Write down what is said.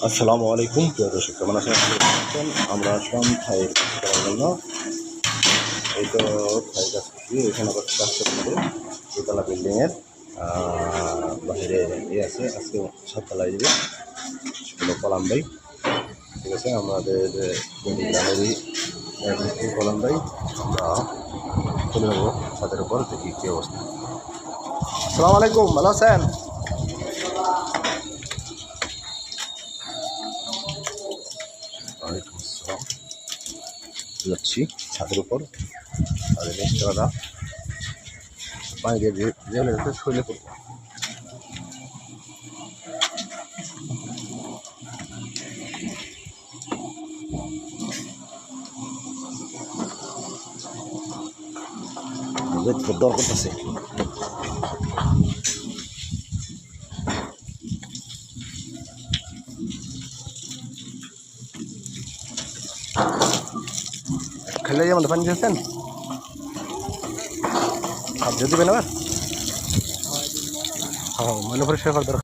আসসালামু আলাইকুম প্রিয় দর্শক, কেমন আছেন? আমরা আসলাম থাইয়ের কাজ করার জন্য। এই তো থাই কাজ করছি, এখানে আবার কাজ করতে দোতলা বিল্ডিংয়ের বাইরে আছে। আজকে সাততলায় যাবে, সেগুলো কলাম ভাই। ঠিক আছে, আমাদের গ্রামেরই কলাম ভাই। আমরা চলে যাবো ছাদের উপর, দেখি কী অবস্থা। আসসালামু আলাইকুম, ভালো আছেন? ওয়ালাইকুম আসসালাম। যাচ্ছি ছাদের উপর, আর মিস্ত্রিরা পানি দিয়ে জেলে রেখে শরীরে পড়বো। দর করতেছে। খেলে যেমন পানি দিয়েছেন, আর যদি বেন আবার মনে পরিষ্কার করার দরকার।